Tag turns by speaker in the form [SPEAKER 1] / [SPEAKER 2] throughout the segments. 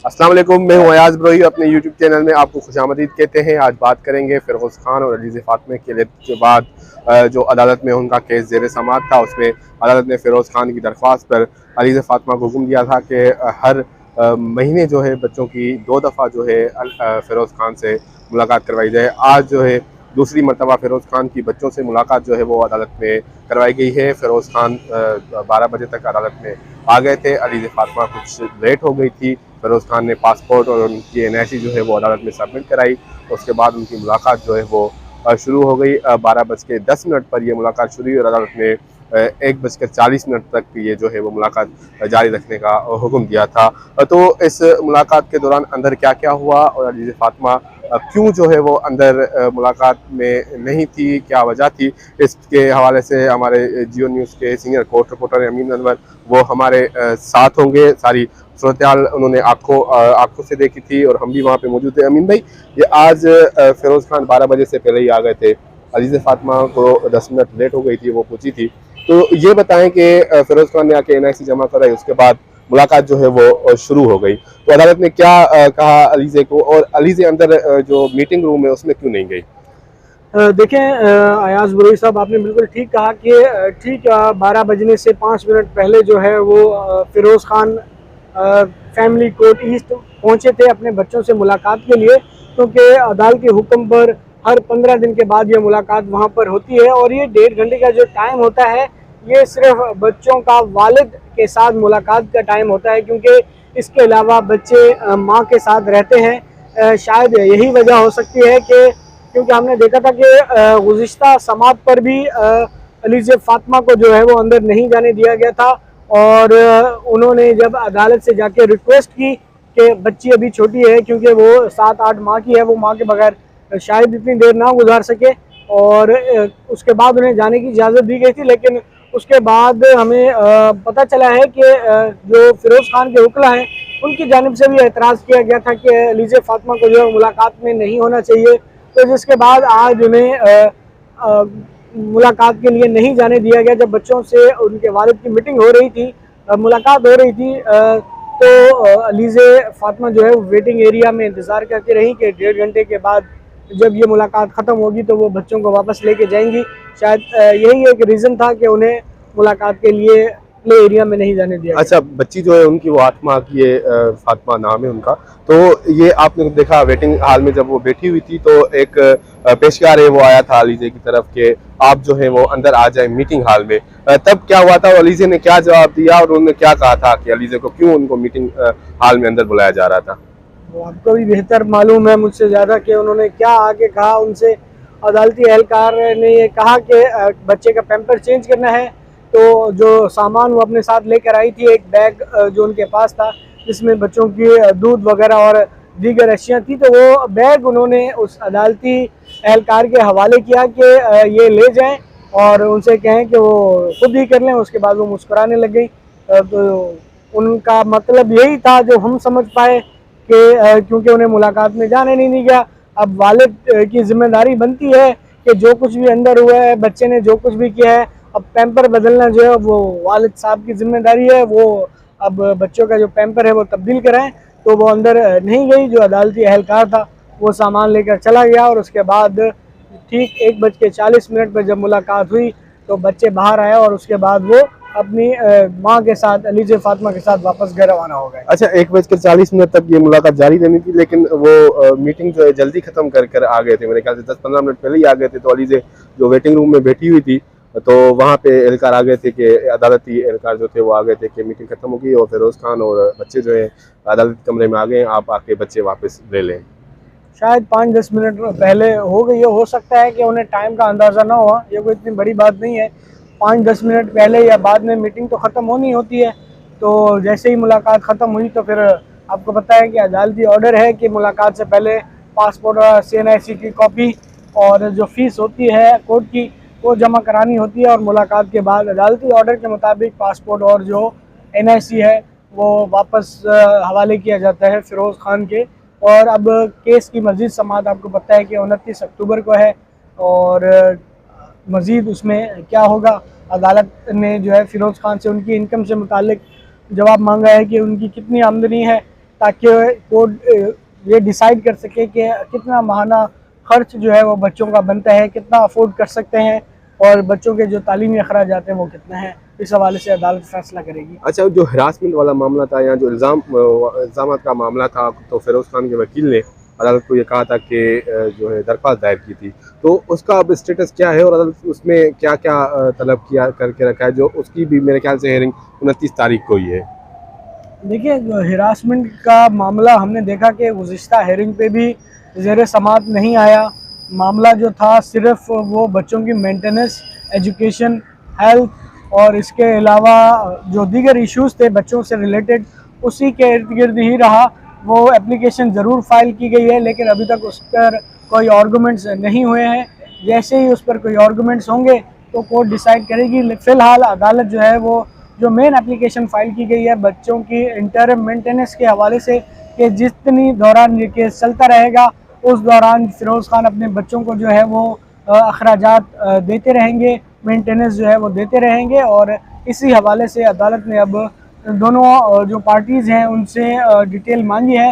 [SPEAKER 1] अस्सलाम वालेकुम, मैं हूँ अयाज ब्रोही। अपने यूट्यूब चैनल में आपको खुशामदीद कहते हैं। आज बात करेंगे फ़िरोज़ खान और अलीज़ फ़ातिमा के के बाद जो अदालत में उनका केस ज़ेर समाअत था, उसमें अदालत ने फ़िरोज़ खान की दरख्वास्त पर अलीज़ फ़ातिमा को हुक्म दिया था कि हर महीने जो है बच्चों की 2 दफ़ा जो है फ़िरोज़ खान से मुलाकात करवाई जाए। आज जो है दूसरी मरतबा फ़िरोज़ खान की बच्चों से मुलाकात जो है वो अदालत में करवाई गई है। फ़िरोज़ खान 12 बजे तक अदालत में आ गए थे। अलीज़ फ़ातिमा कुछ लेट हो गई थी। फ़िरोज़ खान ने पासपोर्ट और उनकी एनआईसी जो है वो अदालत में सबमिट कराई। उसके बाद उनकी मुलाकात जो है वो शुरू हो गई। 12:10 पर ये मुलाकात शुरू हुई और अदालत ने 1:40 तक ये जो है वो मुलाकात जारी रखने का हुक्म दिया था। तो इस मुलाकात के दौरान अंदर क्या क्या हुआ और अलीज़ फ़ातिमा क्यों जो है वो अंदर मुलाकात में नहीं थी, क्या वजह थी, इसके हवाले से हमारे जियो न्यूज़ के सीनियर कोर्ट रिपोर्टर अमीन अनवर वो हमारे साथ होंगे। सारी सूरत हाल उन्होंने आंखों से देखी थी और हम भी वहाँ पे मौजूद थे। अमीन भाई, ये आज फ़िरोज़ खान 12 बजे से पहले ही आ गए थे। अलीज़ फ़ातिमा को 10 मिनट लेट हो गई थी, वो पूछी थी। तो ये बताएं कि फ़िरोज़ खान ने आके एनआईसी जमा कराई, उसके बाद मुलाकात जो है वो शुरू हो गई। तो अदालत ने क्या कहा अलीज़े को, और अलीज़े अंदर जो मीटिंग रूम है उसमें क्यों नहीं गई?
[SPEAKER 2] देखें अयाज बुरई साहब, आपने बिल्कुल ठीक कहा कि ठीक 12 बजने से 5 मिनट पहले जो है वो Firoz Khan family court east पहुंचे थे अपने बच्चों से मुलाकात के लिए, क्योंकि अदालत के हुक्म पर हर 15 दिन के बाद ये मुलाकात वहां पर होती है। और ये 1.5 घंटे का जो टाइम होता है, ये सिर्फ बच्चों का वालिद के साथ मुलाकात का टाइम होता है, क्योंकि इसके अलावा बच्चे माँ के साथ रहते हैं। शायद यही वजह हो सकती है कि क्योंकि हमने देखा था कि गुज़िश्ता समात पर भी अलीज़ फ़ातिमा को जो है वो अंदर नहीं जाने दिया गया था। और उन्होंने जब अदालत से जाके रिक्वेस्ट की कि बच्ची अभी छोटी है, क्योंकि वो 7-8 माह की है, वो माँ के बगैर शायद इतनी देर ना गुजार सके, और उसके बाद उन्हें जाने की इजाज़त दी गई थी। लेकिन उसके बाद हमें पता चला है कि जो फ़िरोज़ खान के वकील हैं, उनकी जानिब से भी एतराज़ किया गया था कि अलीज़ फ़ातिमा को जो है मुलाकात में नहीं होना चाहिए। तो जिसके बाद आज उन्हें मुलाकात के लिए नहीं जाने दिया गया। जब बच्चों से उनके वालिद की मीटिंग हो रही थी, मुलाकात हो रही थी, तो अलीज़ फ़ातिमा जो है वेटिंग एरिया में इंतज़ार करती रही कि 1.5 घंटे के बाद जब ये मुलाकात ख़त्म होगी तो वो बच्चों को वापस लेके जाएंगी। शायद यही एक रीज़न था कि उन्हें मुलाकात के लिए प्ले एरिया में नहीं जाने दिया गया।
[SPEAKER 1] अच्छा, बच्ची जो है उनकी वो आत्मा की है, फातिमा नाम है उनका। तो ये आपने देखा वेटिंग हॉल में जब वो बैठी हुई थी, तो एक पेशकार है वो आया था अलीज़े की तरफ के आप जो है वो अंदर आ जाए मीटिंग हॉल में। तब क्या हुआ था और अलीज़े ने क्या जवाब दिया और उन्होंने क्या कहा था कि अलीज़े को क्यों उनको मीटिंग हॉल में अंदर बुलाया जा रहा था?
[SPEAKER 2] वो आपको भी बेहतर मालूम है मुझसे ज़्यादा कि उन्होंने क्या आगे कहा उनसे। अदालती एहलकार ने ये कहा कि बच्चे का पैम्पर चेंज करना है। तो जो सामान वो अपने साथ लेकर आई थी, एक बैग जो उनके पास था, जिसमें बच्चों की दूध वगैरह और दीगर अशियाँ थी, तो वो बैग उन्होंने उस अदालती एहलकार के हवाले किया कि ये ले जाएं और उनसे कहें कि वो खुद ही कर लें। उसके बाद वो मुस्कुराने लग गई। तो उनका मतलब यही था जो हम समझ पाए कि क्योंकि उन्हें मुलाकात में जाने नहीं दिया गया। अब वालिद की जिम्मेदारी बनती है कि जो कुछ भी अंदर हुआ है, बच्चे ने जो कुछ भी किया है, अब पैम्पर बदलना जो है वो वालिद साहब की जिम्मेदारी है। वो अब बच्चों का जो पैम्पर है वो तब्दील कराएं। तो वो अंदर नहीं गई। जो अदालती एहलकार था वो सामान लेकर चला गया, और उसके बाद ठीक 1:40 पर जब मुलाकात हुई तो बच्चे बाहर आए, और उसके बाद वो अपनी माँ के साथ, अलीज़ फ़ातिमा के साथ वापस घर रवाना हो गए।
[SPEAKER 1] अच्छा, 1:40 तक ये मुलाकात जारी रहनी थी, लेकिन वो मीटिंग जो है जल्दी खत्म कर कर आ गए थे। मेरे ख्याल से 10-15 मिनट पहले ही आ गए थे। तो अलीज़े जो वेटिंग रूम में बैठी हुई थी, तो वहाँ पे एहलकार आ गए थे कि अदालती एहलकार जो थे वो आ गए थे कि मीटिंग खत्म हो गई और फ़िरोज़ खान और बच्चे जो है अदालती कमरे में आ गए, आप आके बच्चे वापस ले लें।
[SPEAKER 2] शायद 5-10 मिनट पहले हो गई हो सकता है कि उन्हें टाइम का अंदाज़ा ना हुआ। ये कोई इतनी बड़ी बात नहीं है। 5-10 मिनट पहले या बाद में मीटिंग तो ख़त्म होनी होती है। तो जैसे ही मुलाकात ख़त्म हुई तो फिर आपको पता है कि अदालती ऑर्डर है कि मुलाकात से पहले पासपोर्ट और CNIC की कॉपी और जो फ़ीस होती है कोर्ट की, वो जमा करानी होती है। और मुलाकात के बाद अदालती ऑर्डर के मुताबिक पासपोर्ट और जो NIC है वो वापस हवाले किया जाता है फ़िरोज़ खान के। और अब केस की मज़ीद समाअत आपको पता है कि 29 अक्टूबर को है। और मज़ीद उसमें क्या होगा, अदालत ने जो है फ़िरोज़ खान से उनकी इनकम से मुतालिक जवाब मांगा है कि उनकी कितनी आमदनी है, ताकि कोर्ट ये डिसाइड कर सके कि कितना माहाना खर्च जो है वो बच्चों का बनता है, कितना अफोर्ड कर सकते हैं और बच्चों के जो तालीमी अखराजात हैं वो कितना है। इस हवाले से अदालत फैसला करेगी।
[SPEAKER 1] अच्छा, जो हरासमेंट वाला मामला था या जो इल्ज़ाम का मामला था, तो फिरोज़ खान के वकील ने अदालत को ये कहा था कि जो है दरख्वास्त दायर की थी, तो उसका अब स्टेटस क्या है और अदालत उसमें क्या क्या तलब किया करके रखा है, जो उसकी भी मेरे ख्याल से हेयरिंग 29 तारीख को ही है।
[SPEAKER 2] देखिए, हिरासमेंट का मामला हमने देखा कि गुज़िश्ता हेयरिंग पे भी ज़ेर समात नहीं आया। मामला जो था सिर्फ वो बच्चों की मेंटेनेंस, एजुकेशन, हेल्थ और इसके अलावा जो दीगर इश्यूज़ थे बच्चों से रिलेटेड, उसी के इर्द गिर्द ही रहा। वो एप्लीकेशन ज़रूर फाइल की गई है, लेकिन अभी तक उस पर कोई आर्गूमेंट्स नहीं हुए हैं। जैसे ही उस पर कोई आर्गूमेंट्स होंगे तो कोर्ट डिसाइड करेगी। फ़िलहाल अदालत जो है वो जो मेन एप्लीकेशन फ़ाइल की गई है बच्चों की इंटरम मेंटेनेंस के हवाले से, कि जितनी दौरान ये केस चलता रहेगा उस दौरान फ़िरोज़ खान अपने बच्चों को जो है वो अखराजात देते रहेंगे, मेंटेनेंस जो है वो देते रहेंगे। और इसी हवाले से अदालत ने अब दोनों जो पार्टीज़ हैं उनसे डिटेल मांगी है।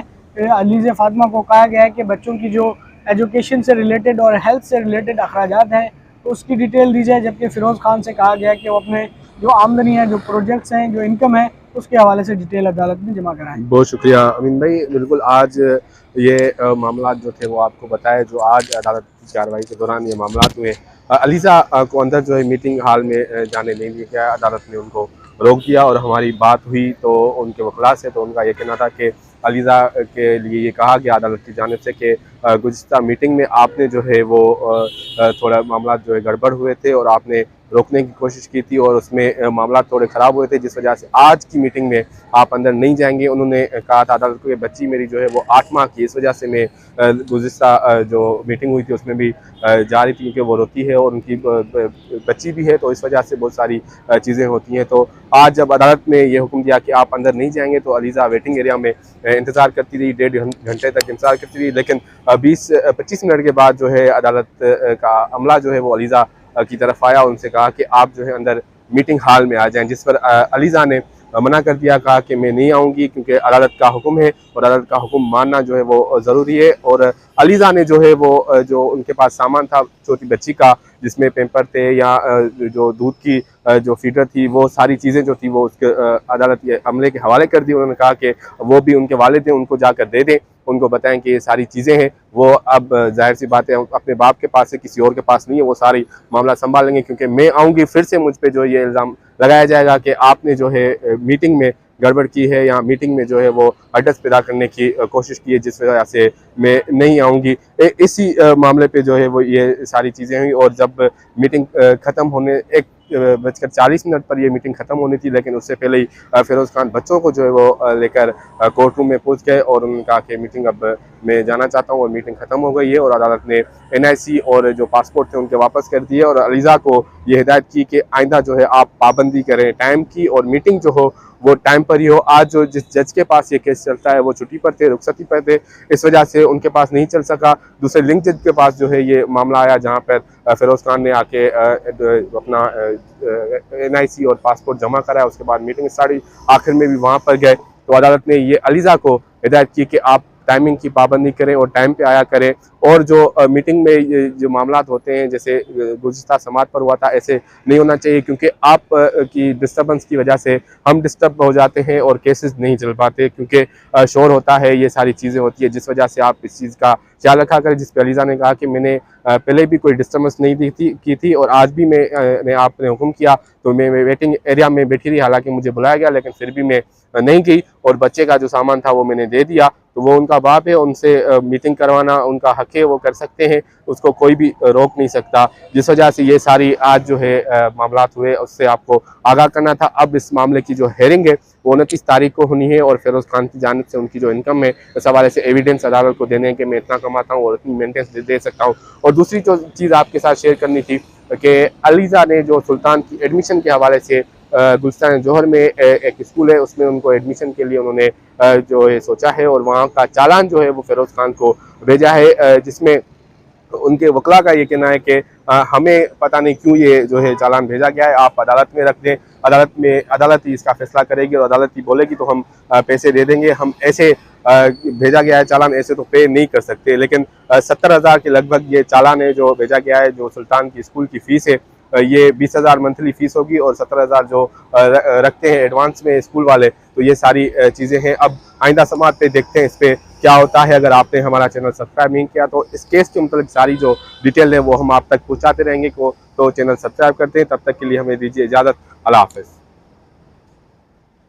[SPEAKER 2] अलीज़ फ़ातिमा को कहा गया है कि बच्चों की जो एजुकेशन से रिलेटेड और हेल्थ से रिलेटेड अखराजात हैं तो उसकी डिटेल दी जाए, जबकि फ़िरोज़ खान से कहा गया है कि वो अपने जो आमदनी है, जो प्रोजेक्ट्स हैं, जो इनकम है, उसके हवाले से डिटेल अदालत में जमा कराएं।
[SPEAKER 1] बहुत शुक्रिया अमीन भाई। बिल्कुल, आज ये मामला जो थे वो आपको बताए, जो आज अदालत की कार्रवाई के दौरान ये मामला हुए। अलीज़ा को अंदर जो है मीटिंग हॉल में जाने नहीं दिया गया, अदालत ने उनको रोक दिया और हमारी बात हुई तो उनके वकला से, तो उनका ये कहना था कि अलीज़ा के लिए ये कहा गया अदालत की जानिब से कि गुज़िश्ता मीटिंग में आपने जो है वो थोड़ा मामला जो है गड़बड़ हुए थे और आपने रोकने की कोशिश की थी और उसमें मामला थोड़े ख़राब हुए थे, जिस वजह से आज की मीटिंग में आप अंदर नहीं जाएंगे। उन्होंने कहा था अदालत को कि बच्ची मेरी जो है वो 8 माह की, इस वजह से मैं गुज़िश्ता जो मीटिंग हुई थी उसमें भी जा रही थी, क्योंकि वो रोती है और उनकी बच्ची भी है, तो इस वजह से बहुत सारी चीज़ें होती हैं। तो आज जब अदालत ने ये हुक्म दिया कि आप अंदर नहीं जाएंगे, तो अलीज़ा वेटिंग एरिया में इंतज़ार करती रही, 1.5 घंटे तक इंतज़ार करती रही। लेकिन 20-25 मिनट के बाद जो है अदालत का अमला जो है वो अलीज़ा की तरफ आया, उनसे कहा कि आप जो है अंदर मीटिंग हॉल में आ जाएं, जिस पर अलीज़ा ने मना कर दिया, कहा कि मैं नहीं आऊँगी क्योंकि अदालत का हुक्म है और अदालत का हुक्म मानना जो है वो ज़रूरी है। और अलीज़ा ने जो है वो जो उनके पास सामान था छोटी बच्ची का, जिसमें पेम्पर थे या जो दूध की जो फीडर थी, वो सारी चीज़ें जो थी वो उसके अदालत के अमले के हवाले कर दी। उन्होंने कहा कि वो भी उनके वालिद हैं, उनको जाकर दे दें, उनको बताएं कि ये सारी चीज़ें हैं। वो अब जाहिर सी बात है अपने बाप के पास है, किसी और के पास नहीं है, वो सारी मामला संभाल लेंगे, क्योंकि मैं आऊँगी फिर से मुझ पर जो ये इल्ज़ाम लगाया जाएगा कि आपने जो है मीटिंग में गड़बड़ की है या मीटिंग में जो है वो हडस पैदा करने की कोशिश की है, जिस वजह से मैं नहीं आऊँगी। इसी मामले पे जो है वो ये सारी चीज़ें हुई और जब मीटिंग ख़त्म होने 1:40 पर ये मीटिंग ख़त्म होनी थी, लेकिन उससे पहले ही फिरोज़ खान बच्चों को जो है वो लेकर कोर्ट रूम में पहुँच गए और उन्होंने कहा कि मीटिंग अब मैं जाना चाहता हूँ और मीटिंग ख़त्म हो गई है। और अदालत ने NIC और जो पासपोर्ट थे उनके वापस कर दिए और अलीज़ा को ये हिदायत की कि आइंदा जो है आप पाबंदी करें टाइम की और मीटिंग जो हो वो टाइम पर ही हो। आज जो जिस जज के पास ये केस चलता है वो छुट्टी पर थे, रुखसती पर थे, इस वजह से उनके पास नहीं चल सका। दूसरे लिंक जज के पास जो है ये मामला आया, जहाँ पर फिरोज़ खान ने आके अपना NIC और पासपोर्ट जमा कराया, उसके बाद मीटिंग स्टार्ट हुई, आखिर में भी वहाँ पर गए तो अदालत ने ये अलीज़ा को हिदायत की कि आप टाइमिंग की पाबंदी करें और टाइम पे आया करें। और जो मीटिंग में ये जो मामला होते हैं, जैसे गुज़िश्ता समात पर हुआ था, ऐसे नहीं होना चाहिए, क्योंकि आप की डिस्टर्बेंस की वजह से हम डिस्टर्ब हो जाते हैं और केसेस नहीं चल पाते, क्योंकि शोर होता है, ये सारी चीज़ें होती है, जिस वजह से आप इस चीज़ का ख्याल रखा करें। जिस पर अलीज़ा ने कहा कि मैंने पहले भी कोई डिस्टर्बेंस नहीं की थी और आज भी मैंने आपने हुक्म किया तो मैं वेटिंग एरिया में बैठी रही, हालांकि मुझे बुलाया गया लेकिन फिर भी मैं नहीं गई और बच्चे का जो सामान था वो मैंने दे दिया। तो वो उनका बाप है, उनसे मीटिंग करवाना उनका हक है, वो कर सकते हैं, उसको कोई भी रोक नहीं सकता। जिस वजह से ये सारी आज जो है मामला हुए, उससे आपको आगाह करना था। अब इस मामले की जो हेयरिंग है वो 29 तारीख को होनी है और फिरोज़ खान की जानिब से उनकी जो इनकम है इस हवाले से एविडेंस अदालत को देने के मैं इतना कमाता हूँ और इतनी मेंटेनेंस दे सकता हूँ। और दूसरी जो चीज़ आपके साथ शेयर करनी थी कि अलीज़ा ने जो सुल्तान की एडमिशन के हवाले से गुलिस्तान जौहर में एक स्कूल है, उसमें उनको एडमिशन के लिए उन्होंने जो है सोचा है और वहाँ का चालान जो है वो फिरोज़ खान को भेजा है, जिसमें उनके वकला का ये कहना है कि हमें पता नहीं क्यों ये जो है चालान भेजा गया है, आप अदालत में रख दें। अदालत ही इसका फैसला करेगी और अदालत ही बोलेगी तो हम पैसे दे देंगे। हम ऐसे भेजा गया है चालान, ऐसे तो पे नहीं कर सकते। लेकिन 70,000 के लगभग ये चालान है जो भेजा गया है। जो सुल्तान की स्कूल की फ़ीस है ये 20,000 मंथली फ़ीस होगी और 17,000 जो रखते हैं एडवांस में स्कूल वाले। तो ये सारी चीज़ें हैं। अब आइंदा समात पे देखते हैं इस पर क्या होता है। अगर आपने हमारा चैनल सब्सक्राइब नहीं किया तो इस केस के मतलब सारी जो डिटेल है वो हम आप तक पहुँचाते रहेंगे। तो चैनल सब्सक्राइब करते हैं। तब तक के लिए हमें दीजिए इजाज़त। अल्लाह हाफ़िज़।